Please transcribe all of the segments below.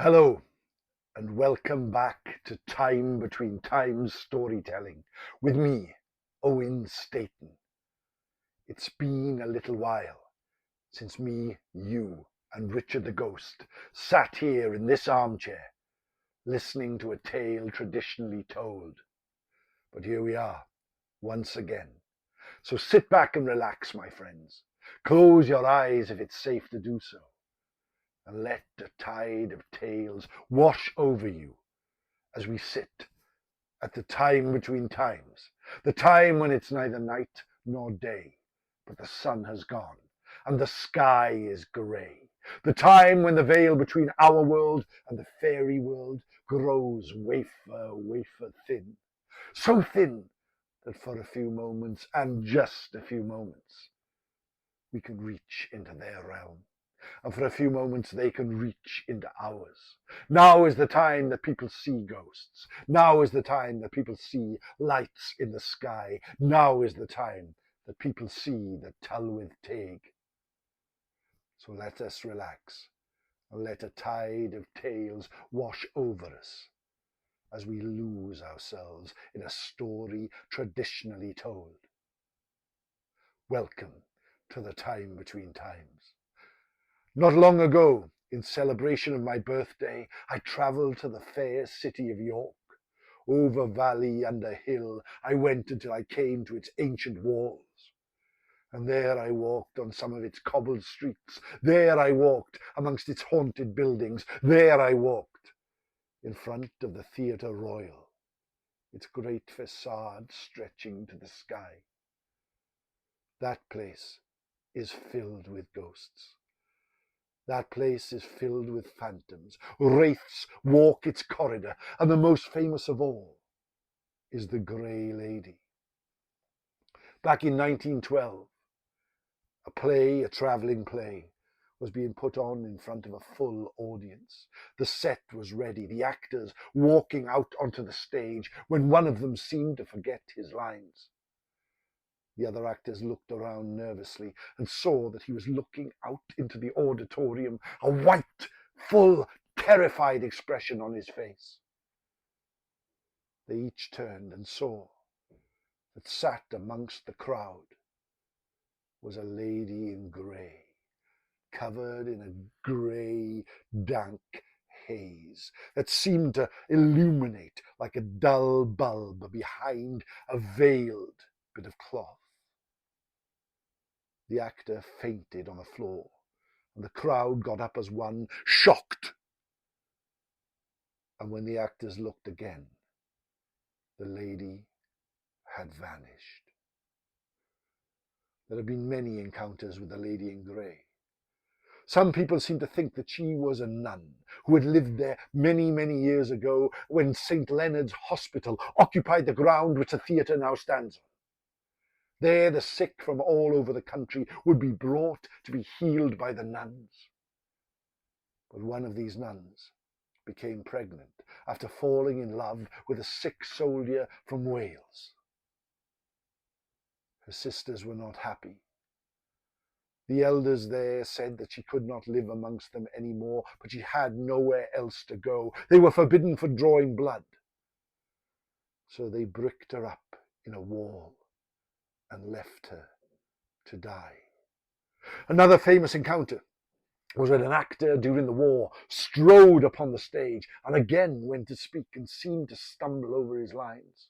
Hello, and welcome back to Time Between Times storytelling with me, Owen Staton. It's been a little while since me, you, and Richard the Ghost sat here in this armchair listening to a tale traditionally told. But here we are, once again. So sit back and relax, my friends. Close your eyes if it's safe to do so, and let the tide of tales wash over you as we sit at the time between times, the time when it's neither night nor day, but the sun has gone and the sky is grey, the time when the veil between our world and the fairy world grows wafer thin, so thin that for a few moments, and just a few moments, we can reach into their realm. And for a few moments they can reach into ours. Now is the time that people see ghosts. Now is the time that people see lights in the sky. Now is the time that people see the Tylwyth Teg. So let us relax and let a tide of tales wash over us as we lose ourselves in a story traditionally told. Welcome to the time between times. Not long ago, in celebration of my birthday, I travelled to the fair city of York. Over valley, under hill, I went until I came to its ancient walls. And there I walked on some of its cobbled streets. There I walked amongst its haunted buildings. There I walked in front of the Theatre Royal, its great facade stretching to the sky. That place is filled with ghosts. That place is filled with phantoms. Wraiths walk its corridor, and the most famous of all is the Grey Lady. Back in 1912, a travelling play, was being put on in front of a full audience. The set was ready, the actors walking out onto the stage, when one of them seemed to forget his lines. The other actors looked around nervously and saw that he was looking out into the auditorium, a white, full, terrified expression on his face. They each turned and saw that sat amongst the crowd was a lady in grey, covered in a grey, dank haze that seemed to illuminate like a dull bulb behind a veiled bit of cloth. The actor fainted on the floor, and the crowd got up as one, shocked. And when the actors looked again, the lady had vanished. There have been many encounters with the lady in grey. Some people seem to think that she was a nun who had lived there many, many years ago when St. Leonard's Hospital occupied the ground which the theatre now stands on. There the sick from all over the country would be brought to be healed by the nuns. But one of these nuns became pregnant after falling in love with a sick soldier from Wales. Her sisters were not happy. The elders there said that she could not live amongst them any more, but she had nowhere else to go. They were forbidden from drawing blood. So they bricked her up in a wall and left her to die. Another famous encounter was when an actor during the war strode upon the stage and again went to speak and seemed to stumble over his lines.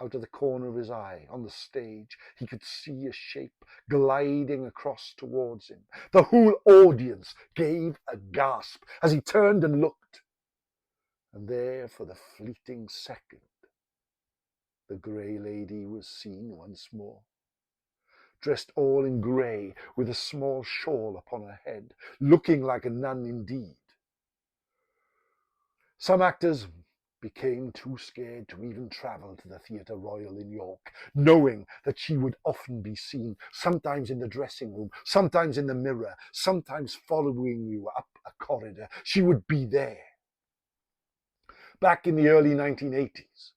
Out of the corner of his eye, on the stage, he could see a shape gliding across towards him. The whole audience gave a gasp as he turned and looked. And there, for the fleeting second, the Grey Lady was seen once more, dressed all in grey, with a small shawl upon her head, looking like a nun indeed. Some actors became too scared to even travel to the Theatre Royal in York, knowing that she would often be seen, sometimes in the dressing room, sometimes in the mirror, sometimes following you up a corridor. She would be there. Back in the early 1980s,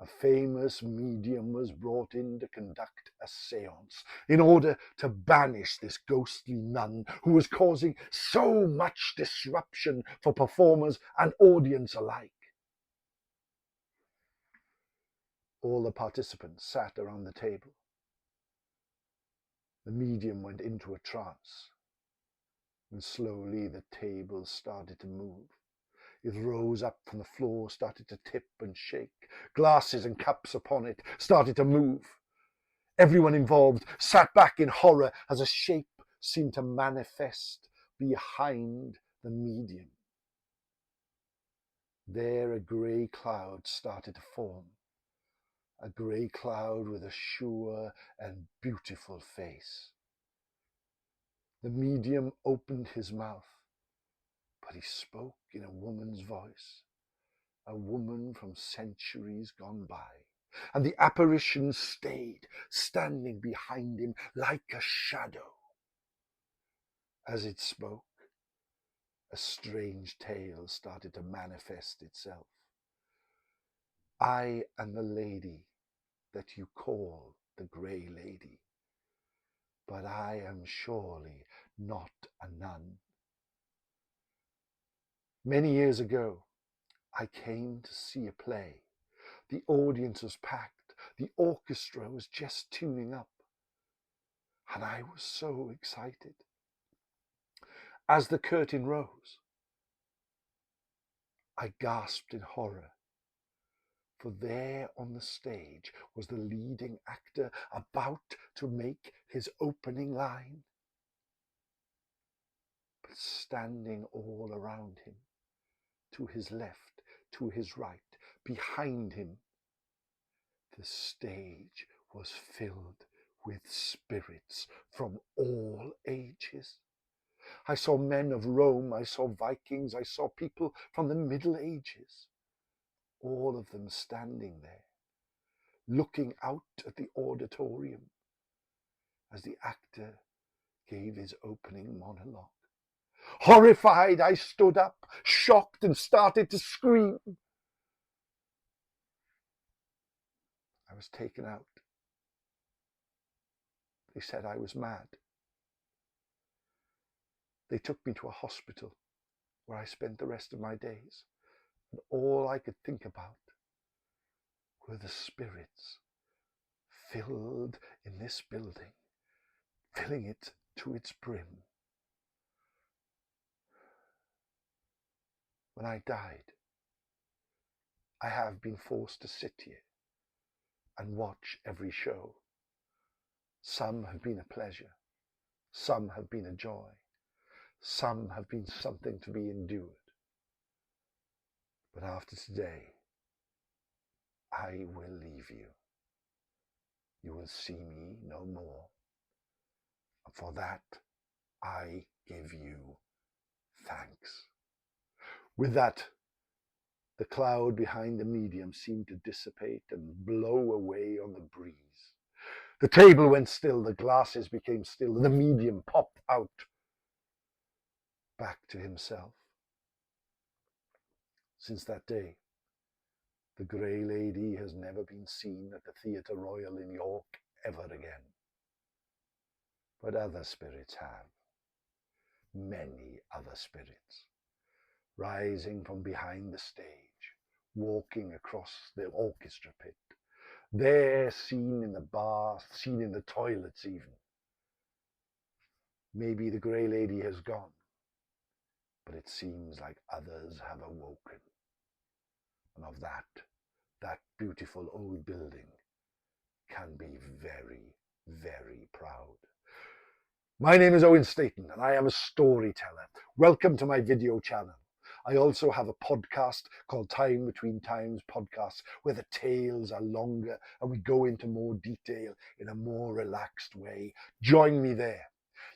A famous medium was brought in to conduct a seance in order to banish this ghostly nun who was causing so much disruption for performers and audience alike. All the participants sat around the table. The medium went into a trance, and slowly the table started to move. It rose up from the floor, started to tip and shake. Glasses and cups upon it started to move. Everyone involved sat back in horror as a shape seemed to manifest behind the medium. There a grey cloud started to form. A grey cloud with a sure and beautiful face. The medium opened his mouth, but he spoke in a woman's voice, a woman from centuries gone by. And the apparition stayed, standing behind him like a shadow. As it spoke, a strange tale started to manifest itself. I am the lady that you call the Grey Lady, but I am surely not a nun. Many years ago, I came to see a play. The audience was packed. The orchestra was just tuning up. And I was so excited. As the curtain rose, I gasped in horror. For there on the stage was the leading actor about to make his opening line. But standing all around him, to his left, to his right, behind him, the stage was filled with spirits from all ages. I saw men of Rome, I saw Vikings, I saw people from the Middle Ages, all of them standing there, looking out at the auditorium as the actor gave his opening monologue. Horrified, I stood up, shocked, and started to scream. I was taken out. They said I was mad. They took me to a hospital where I spent the rest of my days, and all I could think about were the spirits filled in this building, filling it to its brim. When I died, I have been forced to sit here and watch every show. Some have been a pleasure, some have been a joy, some have been something to be endured. But after today, I will leave you. You will see me no more. And for that, I give you thanks. With that, the cloud behind the medium seemed to dissipate and blow away on the breeze. The table went still, the glasses became still, and the medium popped out back to himself. Since that day, the Grey Lady has never been seen at the Theatre Royal in York ever again. But other spirits have. Many other spirits, rising from behind the stage, walking across the orchestra pit, there seen in the bath, seen in the toilets even. Maybe the Grey Lady has gone, but it seems like others have awoken. And of that beautiful old building can be very, very proud. My name is Owen Staton and I am a storyteller. Welcome to my video channel. I also have a podcast called Time Between Times Podcast, where the tales are longer and we go into more detail in a more relaxed way. Join me there.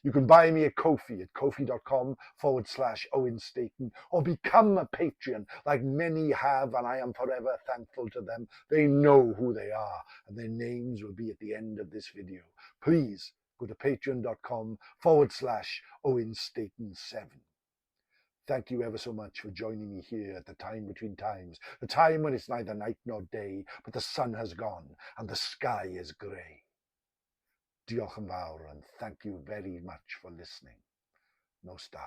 You can buy me a Ko-fi at kofi.com/Owen Staton, or become a Patreon like many have, and I am forever thankful to them. They know who they are and their names will be at the end of this video. Please go to patreon.com/Owen Staton 7. Thank you ever so much for joining me here at the time between times, the time when it's neither night nor day, but the sun has gone and the sky is grey. Diolch yn fawr and thank you very much for listening. Nos da.